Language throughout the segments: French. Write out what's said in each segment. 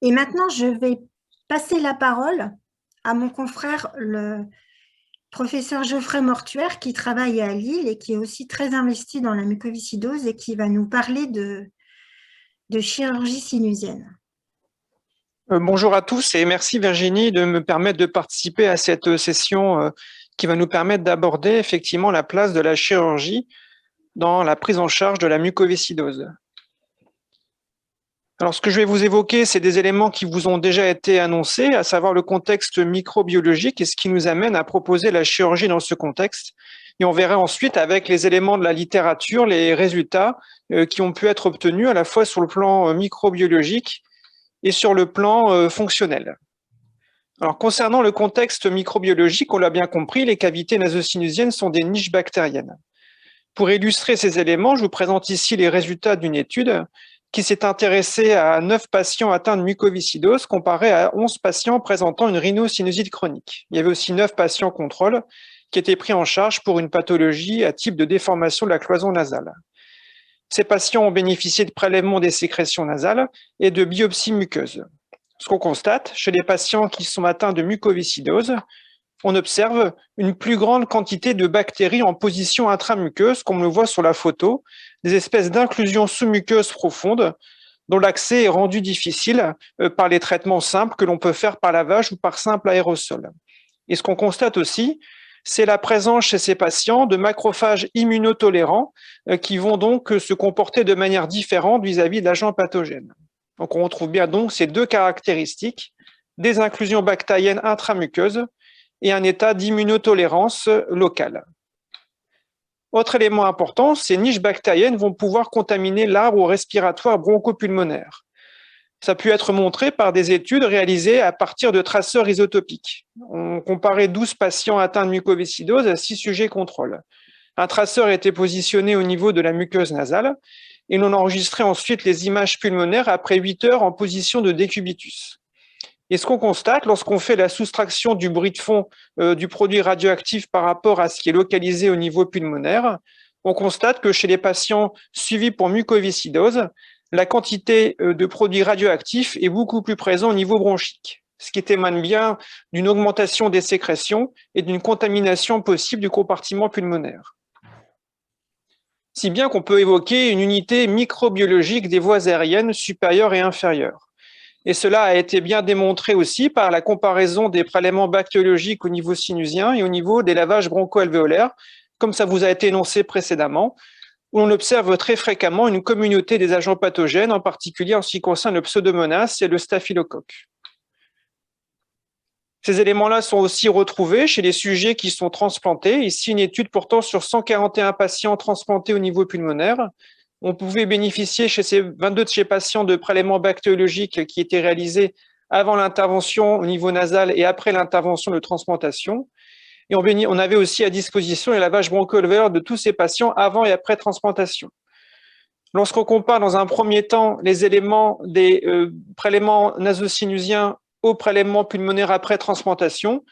Et maintenant, je vais passer la parole à mon confrère, le professeur Geoffrey Mortuaire, qui travaille à Lille et qui est aussi très investi dans la mucoviscidose et qui va nous parler de chirurgie sinusienne. Bonjour à tous et merci Virginie de me permettre de participer à cette session qui va nous permettre d'aborder effectivement la place de la chirurgie dans la prise en charge de la mucoviscidose. Alors ce que je vais vous évoquer, c'est des éléments qui vous ont déjà été annoncés, à savoir le contexte microbiologique et ce qui nous amène à proposer la chirurgie dans ce contexte. Et on verra ensuite avec les éléments de la littérature les résultats qui ont pu être obtenus à la fois sur le plan microbiologique et sur le plan fonctionnel. Alors, concernant le contexte microbiologique, on l'a bien compris, les cavités nasosinusiennes sont des niches bactériennes. Pour illustrer ces éléments, je vous présente ici les résultats d'une étude qui s'est intéressée à 9 patients atteints de mucoviscidose comparé à 11 patients présentant une rhinosinusite chronique. Il y avait aussi 9 patients contrôle qui étaient pris en charge pour une pathologie à type de déformation de la cloison nasale. Ces patients ont bénéficié de prélèvements des sécrétions nasales et de biopsies muqueuses. Ce qu'on constate chez les patients qui sont atteints de mucoviscidose, on observe une plus grande quantité de bactéries en position intramuqueuse, comme on le voit sur la photo, des espèces d'inclusions sous-muqueuses profondes dont l'accès est rendu difficile par les traitements simples que l'on peut faire par lavage ou par simple aérosol. Et ce qu'on constate aussi, c'est la présence chez ces patients de macrophages immunotolérants qui vont donc se comporter de manière différente vis-à-vis de l'agent pathogène. Donc on retrouve bien donc ces deux caractéristiques, des inclusions bactériennes intramuqueuses et un état d'immunotolérance locale. Autre élément important, ces niches bactériennes vont pouvoir contaminer l'arbre respiratoire bronchopulmonaire. Ça a pu être montré par des études réalisées à partir de traceurs isotopiques. On comparait 12 patients atteints de mucoviscidose à 6 sujets contrôle. Un traceur était positionné au niveau de la muqueuse nasale et l'on enregistrait ensuite les images pulmonaires après 8 heures en position de décubitus. Et ce qu'on constate lorsqu'on fait la soustraction du bruit de fond du produit radioactif par rapport à ce qui est localisé au niveau pulmonaire, on constate que chez les patients suivis pour mucoviscidose, la quantité de produits radioactifs est beaucoup plus présente au niveau bronchique, ce qui témoigne bien d'une augmentation des sécrétions et d'une contamination possible du compartiment pulmonaire. Si bien qu'on peut évoquer une unité microbiologique des voies aériennes supérieures et inférieures. Et cela a été bien démontré aussi par la comparaison des prélèvements bactériologiques au niveau sinusien et au niveau des lavages broncho-alvéolaires, comme ça vous a été énoncé précédemment, où l'on observe très fréquemment une communauté des agents pathogènes, en particulier en ce qui concerne le pseudomonas et le staphylocoque. Ces éléments-là sont aussi retrouvés chez les sujets qui sont transplantés. Ici, une étude portant sur 141 patients transplantés au niveau pulmonaire. On pouvait bénéficier chez ces 22 de ces patients de prélèvements bactériologiques qui étaient réalisés avant l'intervention au niveau nasal et après l'intervention de transplantation. Et on avait aussi à disposition les lavages broncho-alvéolaires de tous ces patients avant et après transplantation. Lorsqu'on compare dans un premier temps les éléments des prélèvements nasosinusiens aux prélèvements pulmonaires après transplantation,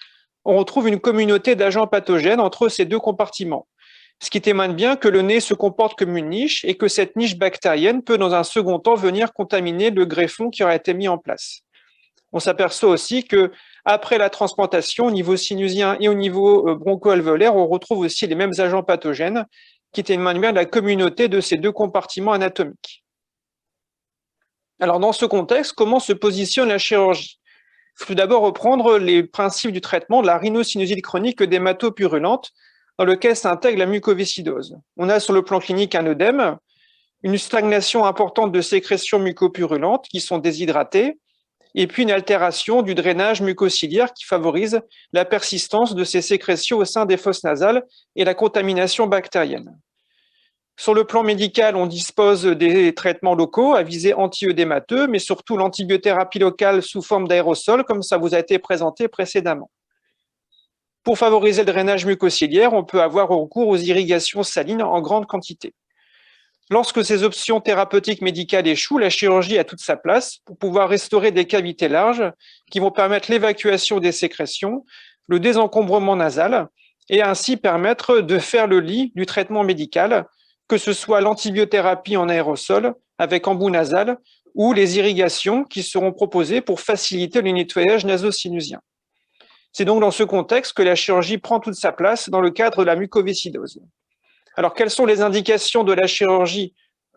on retrouve une communauté d'agents pathogènes entre ces deux compartiments. Ce qui témoigne bien que le nez se comporte comme une niche et que cette niche bactérienne peut dans un second temps venir contaminer le greffon qui aura été mis en place. On s'aperçoit aussi que après la transplantation, au niveau sinusien et au niveau broncho-alvéolaire, on retrouve aussi les mêmes agents pathogènes qui témoignent bien de la communauté de ces deux compartiments anatomiques. Alors dans ce contexte, comment se positionne la chirurgie? Il faut tout d'abord reprendre les principes du traitement de la rhinosinusite chronique dermatopurulente dans lequel s'intègre la mucoviscidose. On a sur le plan clinique un œdème, une stagnation importante de sécrétions mucopurulentes qui sont déshydratées, et puis une altération du drainage mucociliaire qui favorise la persistance de ces sécrétions au sein des fosses nasales et la contamination bactérienne. Sur le plan médical, on dispose des traitements locaux à visée anti-œdémateux, mais surtout l'antibiothérapie locale sous forme d'aérosol, comme ça vous a été présenté précédemment. Pour favoriser le drainage mucociliaire, on peut avoir recours aux irrigations salines en grande quantité. Lorsque ces options thérapeutiques médicales échouent, la chirurgie a toute sa place pour pouvoir restaurer des cavités larges qui vont permettre l'évacuation des sécrétions, le désencombrement nasal et ainsi permettre de faire le lit du traitement médical, que ce soit l'antibiothérapie en aérosol avec embout nasal ou les irrigations qui seront proposées pour faciliter le nettoyage naso-sinusien. C'est donc dans ce contexte que la chirurgie prend toute sa place dans le cadre de la mucoviscidose. Alors, quelles sont les indications de la chirurgie?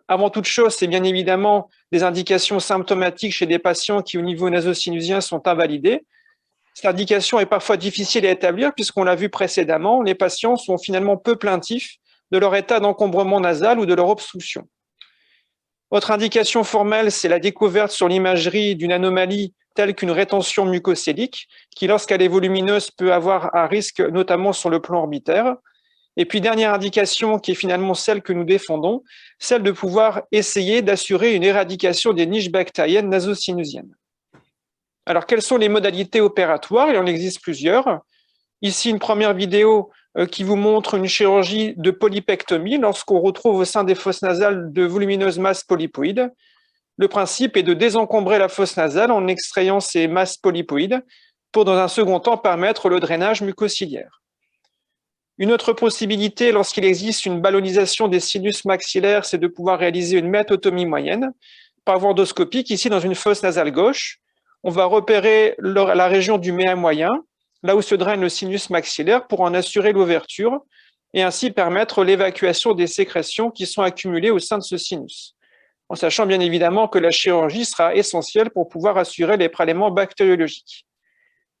Avant toute chose, c'est bien évidemment des indications symptomatiques chez des patients qui, au niveau naso-sinusien, sont invalidés. Cette indication est parfois difficile à établir puisqu'on l'a vu précédemment, les patients sont finalement peu plaintifs de leur état d'encombrement nasal ou de leur obstruction. Autre indication formelle, c'est la découverte sur l'imagerie d'une anomalie telle qu'une rétention mucocélique, qui, lorsqu'elle est volumineuse, peut avoir un risque, notamment sur le plan orbitaire. Et puis, dernière indication, qui est finalement celle que nous défendons, celle de pouvoir essayer d'assurer une éradication des niches bactériennes naso-sinusiennes. Alors, quelles sont les modalités opératoires? Il en existe plusieurs. Ici, une première vidéo qui vous montre une chirurgie de polypectomie lorsqu'on retrouve au sein des fosses nasales de volumineuses masses polypoïdes. Le principe est de désencombrer la fosse nasale en extrayant ces masses polypoïdes pour, dans un second temps, permettre le drainage mucociliaire. Une autre possibilité, lorsqu'il existe une ballonisation des sinus maxillaires, c'est de pouvoir réaliser une méatotomie moyenne par voie endoscopique. Ici, dans une fosse nasale gauche, on va repérer la région du méa moyen, là où se draine le sinus maxillaire, pour en assurer l'ouverture et ainsi permettre l'évacuation des sécrétions qui sont accumulées au sein de ce sinus, en sachant bien évidemment que la chirurgie sera essentielle pour pouvoir assurer les prélèvements bactériologiques.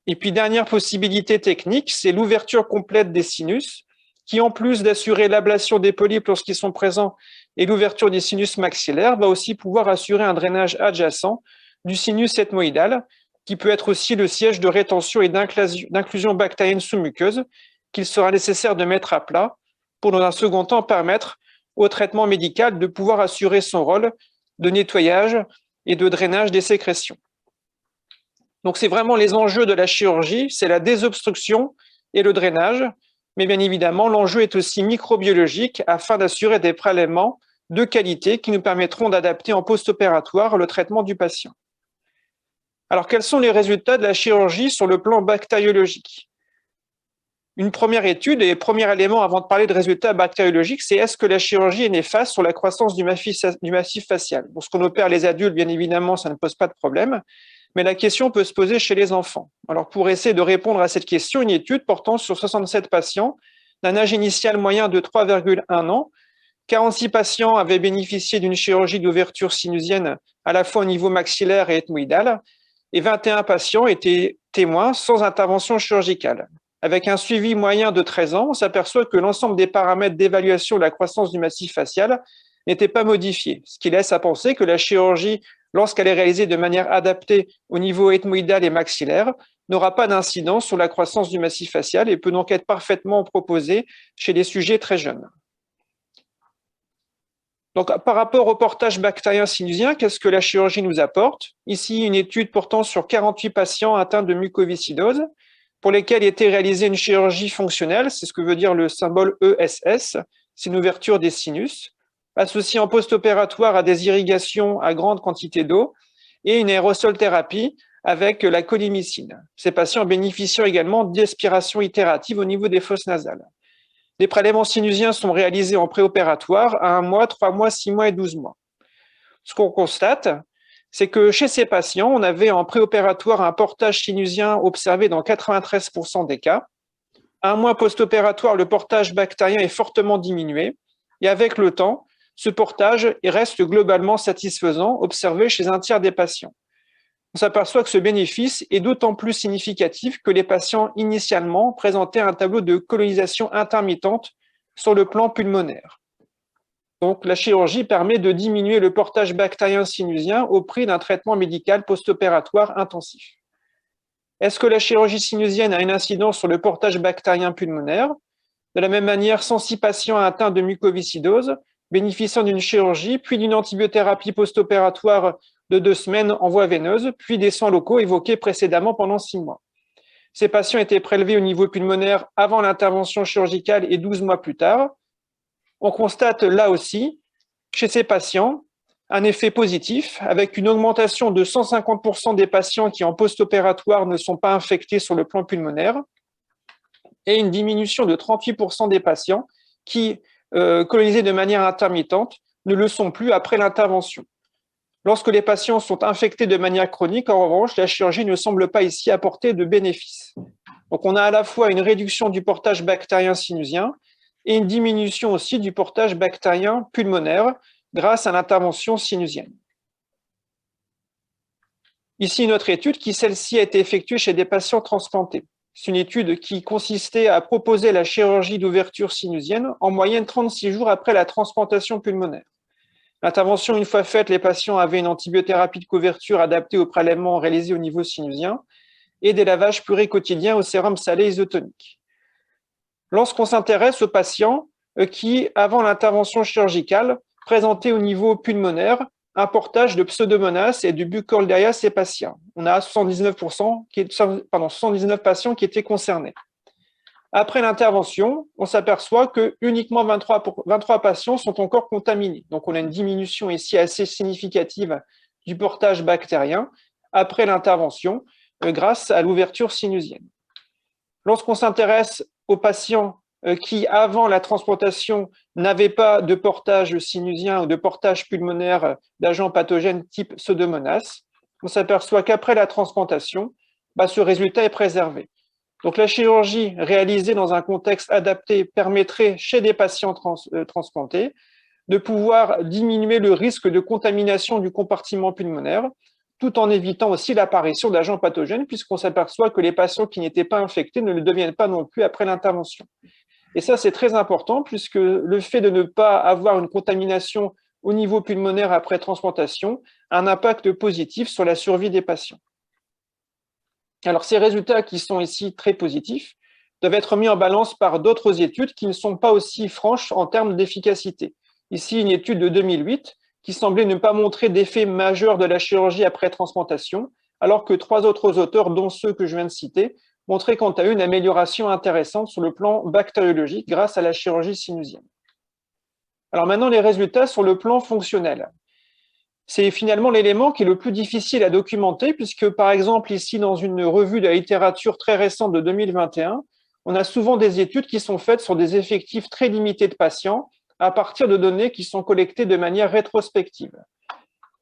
Et puis, dernière possibilité technique, c'est l'ouverture complète des sinus, qui, en plus d'assurer l'ablation des polypes lorsqu'ils sont présents et l'ouverture des sinus maxillaires, va aussi pouvoir assurer un drainage adjacent du sinus ethmoïdal, qui peut être aussi le siège de rétention et d'inclusion bactérienne sous-muqueuse, qu'il sera nécessaire de mettre à plat pour, dans un second temps, permettre au traitement médical de pouvoir assurer son rôle de nettoyage et de drainage des sécrétions. Donc, c'est vraiment les enjeux de la chirurgie, c'est la désobstruction et le drainage, mais bien évidemment, l'enjeu est aussi microbiologique afin d'assurer des prélèvements de qualité qui nous permettront d'adapter en post-opératoire le traitement du patient. Alors, quels sont les résultats de la chirurgie sur le plan bactériologique? Une première étude et premier élément avant de parler de résultats bactériologiques, c'est est-ce que la chirurgie est néfaste sur la croissance du massif facial? Lorsqu'on opère les adultes, bien évidemment, ça ne pose pas de problème, mais la question peut se poser chez les enfants. Alors, pour essayer de répondre à cette question, une étude portant sur 67 patients d'un âge initial moyen de 3,1 ans, 46 patients avaient bénéficié d'une chirurgie d'ouverture sinusienne à la fois au niveau maxillaire et ethmoïdal, et 21 patients étaient témoins sans intervention chirurgicale. Avec un suivi moyen de 13 ans, on s'aperçoit que l'ensemble des paramètres d'évaluation de la croissance du massif facial n'étaient pas modifiés, ce qui laisse à penser que la chirurgie, lorsqu'elle est réalisée de manière adaptée au niveau ethmoïdal et maxillaire, n'aura pas d'incidence sur la croissance du massif facial et peut donc être parfaitement proposée chez les sujets très jeunes. Donc, par rapport au portage bactérien sinusien, qu'est-ce que la chirurgie nous apporte? Ici, une étude portant sur 48 patients atteints de mucoviscidose, pour lesquels était réalisée une chirurgie fonctionnelle, c'est ce que veut dire le symbole ESS, c'est une ouverture des sinus, associée en post-opératoire à des irrigations à grande quantité d'eau et une aérosol thérapie avec la colimicine. Ces patients bénéficient également d'aspiration itérative au niveau des fosses nasales. Les prélèvements sinusiens sont réalisés en préopératoire à 1 mois, 3 mois, 6 mois et 12 mois. Ce qu'on constate, c'est que chez ces patients, on avait en préopératoire un portage sinusien observé dans 93% des cas. 1 mois post-opératoire, le portage bactérien est fortement diminué et avec le temps, ce portage reste globalement satisfaisant, observé chez un tiers des patients. On s'aperçoit que ce bénéfice est d'autant plus significatif que les patients initialement présentaient un tableau de colonisation intermittente sur le plan pulmonaire. Donc, la chirurgie permet de diminuer le portage bactérien sinusien au prix d'un traitement médical post-opératoire intensif. Est-ce que la chirurgie sinusienne a une incidence sur le portage bactérien pulmonaire? De la même manière, 106 patients atteints de mucoviscidose bénéficiant d'une chirurgie, puis d'une antibiothérapie post-opératoire de 2 semaines en voie veineuse, puis des soins locaux évoqués précédemment pendant 6 mois. Ces patients étaient prélevés au niveau pulmonaire avant l'intervention chirurgicale et 12 mois plus tard. On constate là aussi, chez ces patients, un effet positif avec une augmentation de 150% des patients qui en post-opératoire ne sont pas infectés sur le plan pulmonaire et une diminution de 38% des patients qui, colonisés de manière intermittente, ne le sont plus après l'intervention. Lorsque les patients sont infectés de manière chronique, en revanche, la chirurgie ne semble pas ici apporter de bénéfices. Donc, on a à la fois une réduction du portage bactérien sinusien et une diminution aussi du portage bactérien pulmonaire grâce à l'intervention sinusienne. Ici, une autre étude qui, celle-ci, a été effectuée chez des patients transplantés. C'est une étude qui consistait à proposer la chirurgie d'ouverture sinusienne en moyenne 36 jours après la transplantation pulmonaire. L'intervention, une fois faite, les patients avaient une antibiothérapie de couverture adaptée au prélèvement réalisé au niveau sinusien et des lavages purés quotidiens au sérum salé isotonique. Lorsqu'on s'intéresse aux patients qui, avant l'intervention chirurgicale, présentaient au niveau pulmonaire un portage de Pseudomonas et du Burkholderia cepacia, on a 79 patients qui étaient concernés. Après l'intervention, on s'aperçoit que uniquement 23 patients sont encore contaminés. Donc, on a une diminution ici assez significative du portage bactérien après l'intervention grâce à l'ouverture sinusienne. Lorsqu'on s'intéresse aux patients qui, avant la transplantation, n'avaient pas de portage sinusien ou de portage pulmonaire d'agents pathogènes type Pseudomonas, on s'aperçoit qu'après la transplantation, ce résultat est préservé. Donc, la chirurgie réalisée dans un contexte adapté permettrait, chez des patients transplantés, de pouvoir diminuer le risque de contamination du compartiment pulmonaire, tout en évitant aussi l'apparition d'agents pathogènes, puisqu'on s'aperçoit que les patients qui n'étaient pas infectés ne le deviennent pas non plus après l'intervention. Et ça, c'est très important, puisque le fait de ne pas avoir une contamination au niveau pulmonaire après transplantation a un impact positif sur la survie des patients. Alors, ces résultats qui sont ici très positifs doivent être mis en balance par d'autres études qui ne sont pas aussi franches en termes d'efficacité. Ici, une étude de 2008 qui semblait ne pas montrer d'effet majeur de la chirurgie après transplantation, alors que 3 autres auteurs, dont ceux que je viens de citer, montraient quant à eux une amélioration intéressante sur le plan bactériologique grâce à la chirurgie sinusienne. Alors maintenant, les résultats sur le plan fonctionnel. C'est finalement l'élément qui est le plus difficile à documenter, puisque, par exemple, ici, dans une revue de la littérature très récente de 2021, on a souvent des études qui sont faites sur des effectifs très limités de patients à partir de données qui sont collectées de manière rétrospective.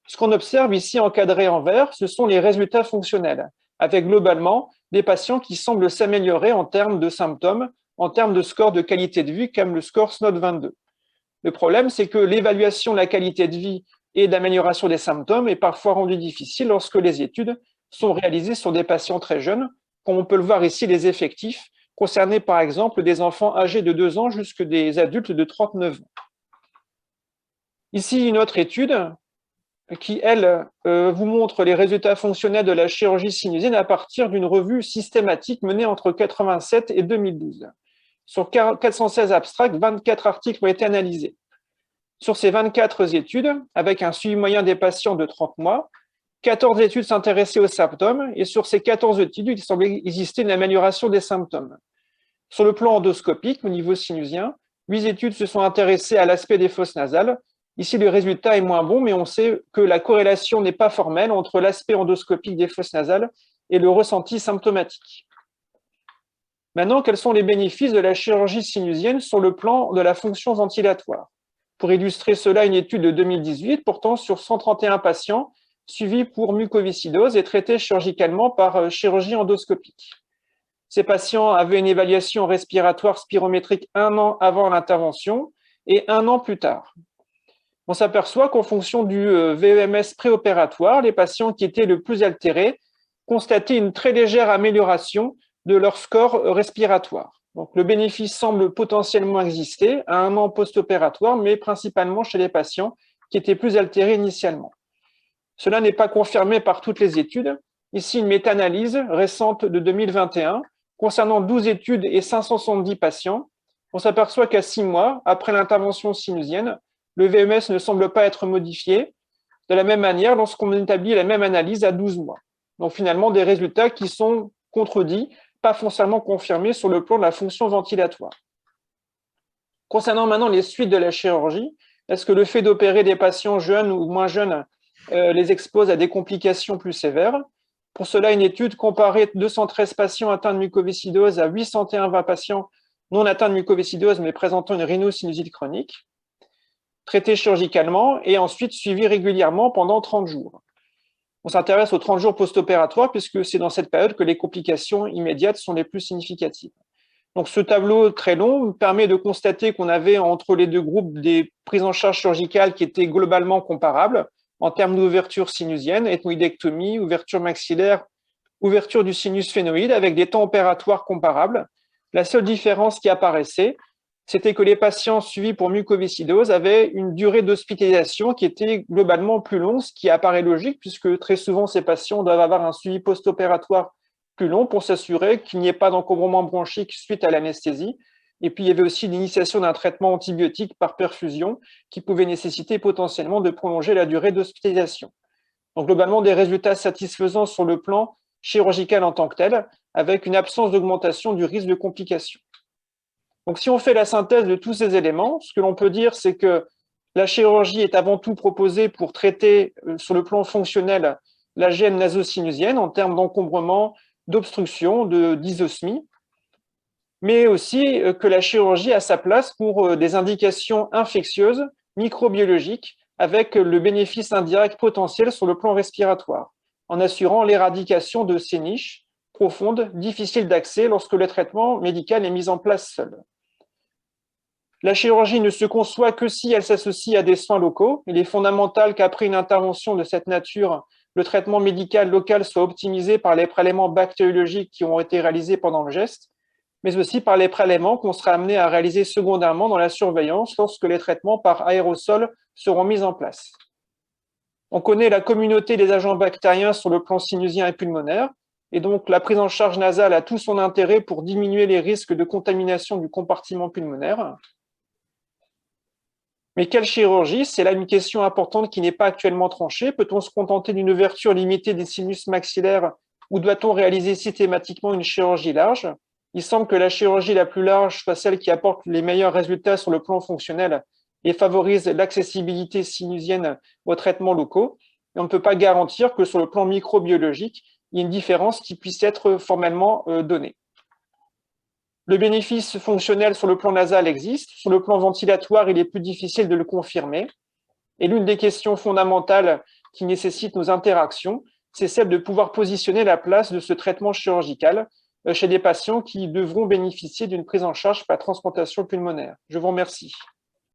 Ce qu'on observe ici encadré en vert, ce sont les résultats fonctionnels, avec globalement des patients qui semblent s'améliorer en termes de symptômes, en termes de score de qualité de vie, comme le score SNOT-22. Le problème, c'est que l'évaluation de la qualité de vie et d'amélioration des symptômes est parfois rendue difficile lorsque les études sont réalisées sur des patients très jeunes, comme on peut le voir ici, les effectifs concernés par exemple des enfants âgés de 2 ans jusqu'à des adultes de 39 ans. Ici, une autre étude qui, elle, vous montre les résultats fonctionnels de la chirurgie sinusienne à partir d'une revue systématique menée entre 1987 et 2012. Sur 416 abstracts, 24 articles ont été analysés. Sur ces 24 études, avec un suivi moyen des patients de 30 mois, 14 études s'intéressaient aux symptômes et sur ces 14 études, il semblait exister une amélioration des symptômes. Sur le plan endoscopique, au niveau sinusien, 8 études se sont intéressées à l'aspect des fosses nasales. Ici, le résultat est moins bon, mais on sait que la corrélation n'est pas formelle entre l'aspect endoscopique des fosses nasales et le ressenti symptomatique. Maintenant, quels sont les bénéfices de la chirurgie sinusienne sur le plan de la fonction ventilatoire? Pour illustrer cela, une étude de 2018 portant sur 131 patients suivis pour mucoviscidose et traités chirurgicalement par chirurgie endoscopique. Ces patients avaient une évaluation respiratoire spirométrique 1 an avant l'intervention et 1 an plus tard. On s'aperçoit qu'en fonction du VEMS préopératoire, les patients qui étaient le plus altérés constataient une très légère amélioration de leur score respiratoire. Donc, le bénéfice semble potentiellement exister à 1 an post-opératoire, mais principalement chez les patients qui étaient plus altérés initialement. Cela n'est pas confirmé par toutes les études. Ici, une méta-analyse récente de 2021 concernant 12 études et 570 patients. On s'aperçoit qu'à 6 mois, après l'intervention sinusienne, le VMS ne semble pas être modifié. De la même manière, lorsqu'on établit la même analyse à 12 mois. Donc finalement, des résultats qui sont contredits, pas foncièrement confirmés sur le plan de la fonction ventilatoire. Concernant maintenant les suites de la chirurgie, est-ce que le fait d'opérer des patients jeunes ou moins jeunes les expose à des complications plus sévères? Pour cela, une étude comparait 213 patients atteints de mucoviscidose à 801 patients non atteints de mucoviscidose mais présentant une rhinosinusite chronique. traités chirurgicalement et ensuite suivis régulièrement pendant 30 jours. On s'intéresse aux 30 jours post-opératoires puisque c'est dans cette période que les complications immédiates sont les plus significatives. Donc ce tableau très long permet de constater qu'on avait entre les deux groupes des prises en charge chirurgicales qui étaient globalement comparables en termes d'ouverture sinusienne, ethmoïdectomie, ouverture maxillaire, ouverture du sinus phénoïde avec des temps opératoires comparables. La seule différence qui apparaissait, c'était que les patients suivis pour mucoviscidose avaient une durée d'hospitalisation qui était globalement plus longue, ce qui apparaît logique puisque très souvent ces patients doivent avoir un suivi post-opératoire plus long pour s'assurer qu'il n'y ait pas d'encombrement bronchique suite à l'anesthésie. Et puis, il y avait aussi l'initiation d'un traitement antibiotique par perfusion qui pouvait nécessiter potentiellement de prolonger la durée d'hospitalisation. Donc, globalement, des résultats satisfaisants sur le plan chirurgical en tant que tel, avec une absence d'augmentation du risque de complications. Donc, si on fait la synthèse de tous ces éléments, ce que l'on peut dire, c'est que la chirurgie est avant tout proposée pour traiter, sur le plan fonctionnel, la gêne naso-sinusienne en termes d'encombrement, d'obstruction, dysosmie, mais aussi que la chirurgie a sa place pour des indications infectieuses, microbiologiques, avec le bénéfice indirect potentiel sur le plan respiratoire, en assurant l'éradication de ces niches profondes, difficiles d'accès lorsque le traitement médical est mis en place seul. La chirurgie ne se conçoit que si elle s'associe à des soins locaux. Il est fondamental qu'après une intervention de cette nature, le traitement médical local soit optimisé par les prélèvements bactériologiques qui ont été réalisés pendant le geste, mais aussi par les prélèvements qu'on sera amené à réaliser secondairement dans la surveillance lorsque les traitements par aérosol seront mis en place. On connaît la communauté des agents bactériens sur le plan sinusien et pulmonaire, et donc la prise en charge nasale a tout son intérêt pour diminuer les risques de contamination du compartiment pulmonaire. Mais quelle chirurgie? C'est là une question importante qui n'est pas actuellement tranchée. Peut-on se contenter d'une ouverture limitée des sinus maxillaires ou doit-on réaliser systématiquement une chirurgie large? Il semble que la chirurgie la plus large soit celle qui apporte les meilleurs résultats sur le plan fonctionnel et favorise l'accessibilité sinusienne aux traitements locaux. Et on ne peut pas garantir que sur le plan microbiologique, il y ait une différence qui puisse être formellement donnée. Le bénéfice fonctionnel sur le plan nasal existe. Sur le plan ventilatoire, il est plus difficile de le confirmer. Et l'une des questions fondamentales qui nécessitent nos interactions, c'est celle de pouvoir positionner la place de ce traitement chirurgical chez des patients qui devront bénéficier d'une prise en charge par transplantation pulmonaire. Je vous remercie.